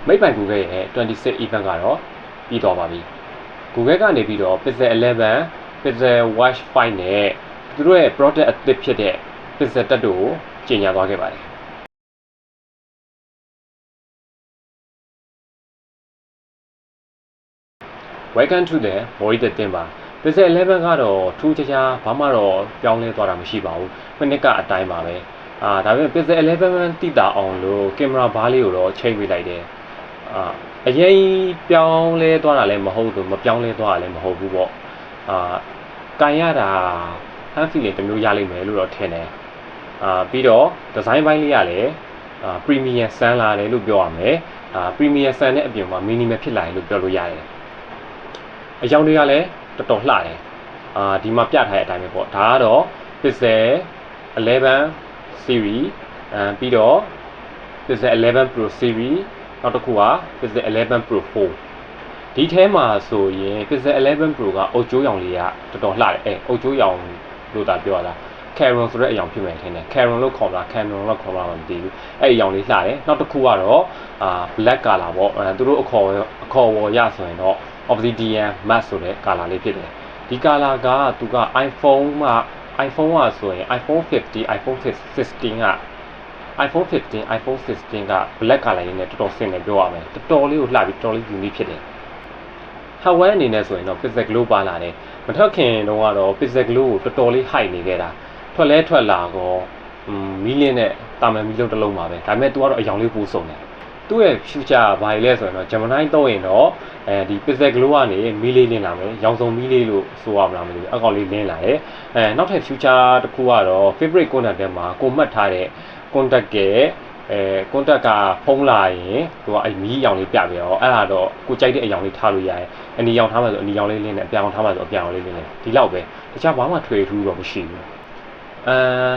မိတ်ပိုင် Google ရဲ့26 event ကတော့ပြီးသွားပါပြီ Google ကနေပြီးတော့ Pixel 11 Pixel Watch 5 နဲ့သူတို့ရဲ့ product အသစ်ဖြစ်တဲ့ Pixel တက်တို့ကိုကြေညာသွားခဲ့ပါတယ် Welcome to the Morita တင်ပါ Pixel 11 ကတော့ထူးခြားခြားဘာမှတော့ပြောင်းလဲသွားတာမရှိပါဘူးခုနှစ်ကအတိုင်းပါပဲဒါပေမဲ့ Pixel 11 တိတာအောင်လို့ကင်မရာဘားလေးကိုတော့ချိန်ပေးလိုက်တယ်အရင်ပြောင်းလဲသွားတာလည်းမဟုတ်ဘူးမပြောင်းလဲသွားတာလည်းမဟုတ်ဘူးပေါ့ကန်ရတာဟန်ဖီလင်တစ်မျိုးရလိမ့်မယ်လို့တော့ထင်တယ်ပြီးတော့ဒီဇိုင်းပိုင်းလေးရလည်းပရီမီယံဆန်းလာတယ်လို့ပြောရမယ်ပရီမီယံဆန်းတဲ့အပြင်မှာမီနီမယ်ဖြစ်လာတယ်လို့ပြောလို့ရတယ်အကြောင်းတွေကလည်းတော်တော်လှတယ်ဒီမှာပြထားတဲ့အတိုင်းပဲပေါ့ဒါကတော့ Pixel 11 series ပြီးတော့ Pixel 11 Pro series နောက်တစ်ခုက Pixel 11 Pro 4ဒီထဲမှာဆိုရင် Pixel 11 Pro ကအုတ်ကျိုးရောင်လေးကတော်တော်လှတယ်အုတ်ကျိုးရောင်လို့တာပြောရတာ Caron ဆိုတဲ့အရောင်ဖြစ်မယ်ထင်တယ် Caron လို့ခေါ်တာ Canon လို့ခေါ်တာမသိဘူးအဲ့ဒီရောင်လေးလှတယ်နောက်တစ်ခုကတော့black color ပေါ့သူတို့အခေါ်ဝေါ်ရဆိုရင်တော့ Obsidian matte ဆိုတဲ့ color လေးဖြစ်တယ်ဒီ color ကသူက iPhone ကဆိုရင် iPhone 50 iPhone 16 က iPhone 15 iPhone 16 က black color လေးနဲ့တော်တော်ဆင်တယ်ပြောရမယ်တော်တော်လေးကိုလှပြီးတော်တော်လေး unique ဖြစ်တယ် hardware အနေနဲ့ဆိုရင်တော့ Pixel Glow ပါလာတယ်မထွက်ခင်တုန်းကတော့ Pixel Glow ကိုတော်တော်လေး high နေခဲ့တာထွက်လာတော့မီးလင်းနဲ့တာမန်မီးလုံးတစ်လုံးပါပဲဒါပေမဲ့ तू ကတော့အယောင်လေးပူဆုံးတယ်သူ့ရဲ့ future ဘာလဲဆိုရင်တော့ Gemini သုံးရင်တော့ဒီ Pixel Glow ကနေမီးလေးလင်းလာမယ်ရောင်စုံမီးလေးလို့ဆိုရမလားမသိဘူးအကောင်လေးလင်းလာတယ်နောက်ထပ် future တစ်ခုကတော့ favorite contact ထဲမှာကိုမှတ်ထားတဲ့ contact ကcontact ကဖုံးလာရင်သူကအဲ့မီးအရောင်လေးပြပြရောအဲ့ဒါတော့ကိုကြိုက်တဲ့အရောင်လေးထားလို့ရတယ်အနီရောင်ထားမှဆိုအနီရောင်လေးလင်းတယ်အပြောင်ထားမှဆိုအပြောင်လေးလင်းတယ်ဒီလောက်ပဲတခြားဘာမှထွေထူးတော့မရှိဘူး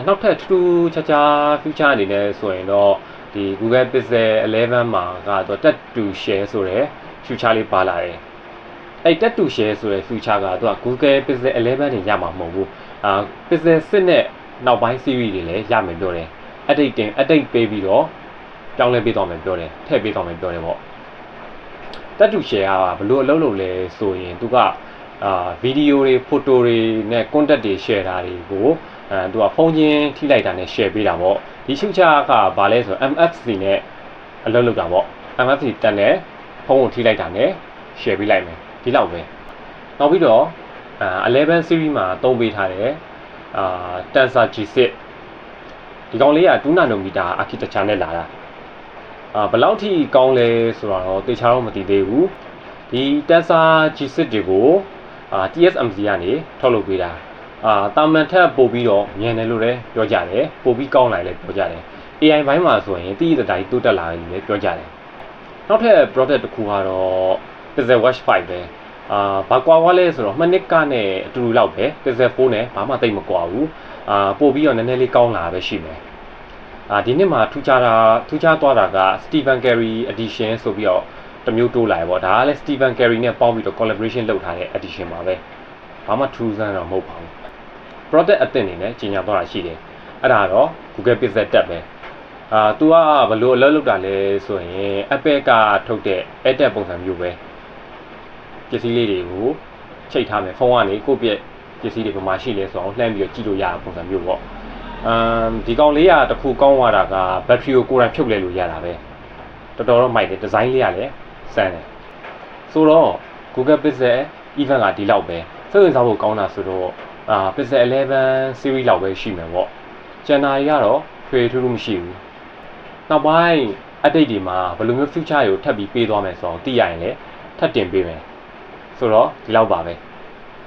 နောက်ထပ်ထူးခြား feature အနေနဲ့ဆိုရင်တော့ဒီ Google Pixel 11 မှာကတော့ Touch to Share ဆိုတဲ့ feature လေးပါလာတယ်အဲ့ Touch to Share ဆိုတဲ့ feature ကသူက Google Pixel 11နဲ့ရမှာမဟုတ်ဘူးPixel 6နဲ့နောက်ပိုင်း series တွေလည်းရမယ်ပြောတယ်update ပေးပြီးတော့ပြောင်းလဲပေးသွားမယ်ပြောတယ်ထည့်ပေးသွားမယ်ပြောတယ်ပေါ့ Touch to Share ကဘလို့အလုပ်လုပ်လဲဆိုရင်သူကဗီဒီယိုတွေ photo တွေနဲ့ contact တွေ share တာတွေကိုသူကဖုန်းချင်းထိလိုက်တာနဲ့ share ပေးတာပေါ့ဒီ feature ကဘာလဲဆို MFC နဲ့အလုပ်လုပ်တာပေါ့ MFC တက်နဲ့ဖုန်းကိုထိလိုက်တာနဲ့ share ပေးလိုက်မယ်ဒီလောက်ပဲနောက်ပြီးတော့11 series မှာသုံးပေးထားတယ်Tensor G6 ဒီကောင်လေးက2 nanometer architecture နဲ့လာတာဘယ်လောက်ထိကောင်းလဲဆိုတော့တေချာတော့မသိသေးဘူးဒီ Tensor G6 တွေကို TSMC ကနေထုတ်လုပ်ပေးတာတာမန်ထက်ပို့ပြီးတော့မြန်တယ်လို့လည်းပြောကြတယ်ပို့ပြီးကောင်းလာလည်းပြောကြတယ် AI ဘိုင်းမှာဆိုရင်တိတိတတိုင်းတိုးတက်လာတယ်လို့လည်းပြောကြတယ်နောက်ထပ် product တစ်ခုကတော့ Pixel Watch 5ပဲဘာကွာလဲဆိုတော့နှစ်ကနဲ့အတူတူလောက်ပဲ Pixel 4နဲ့ဘာမှတိတ်မကွာဘူးပို့ပြီးတော့နည်းနည်းလေးကောင်းလာပဲရှိမယ်ဒီနှစ်မှာထူးခြားသွားတာက Stephen Curry edition ဆိုပြီးတော့တမျိုးတိုးလာရပေါ့ဒါကလည်း Stephen Curry နဲ့ပေါင်းပြီးတော့ collaboration လုပ်ထားတဲ့ edition ပါပဲဘာမှထူးဆန်းတော့မဟုတ်ပါဘူး product အသစ်အနေနဲ့ကြီးညာသွားတာရှိတယ်အဲ့ဒါတော့ Google Pixel Tab ပဲသူကဘယ်လိုအလုပ်လုပ်တာလဲဆိုရင် Apple ကထုတ်တဲ့ AirTag ပုံစံမျိုးပဲပစ္စည်းလေးတွေကိုချိတ်ထားမယ်ဖုန်းကနေကိုယ့်ပြက်ပစ္စည်းတွေဘာမှရှိလဲဆိုအောင်လှမ်းပြီးတော့ကြည့်လို့ရတဲ့ပုံစံမျိုးပေါ့ဒီကောင်လေးကတခုကောင်းသွားတာက battery ကိုကိုယ်တိုင်ဖြုတ်လဲလို့ရတာပဲတော်တော်မိုက်တယ်ဒီဇိုင်းလေးကလည်းစမ်းတယ်ဆိုတော့ Google Pixel event ကဒီလောက်ပဲစိတ်ဝင်စားဖို့ကောင်းတာဆိုတော့ Pixel 11 series လောက်ပဲရှိမယ်ပေါ့ကျန်တာတွေကတော့ထွေထူးထူးမရှိဘူးနောက်ပိုင်း update တွေမှာဘယ်လိုမျိုး feature တွေကိုထပ်ပြီးပေးသွားမယ်ဆိုတော့သိရရင်လည်းထပ်တင်ပေးမယ်ဆိုတော့ဒီလောက်ပါပဲ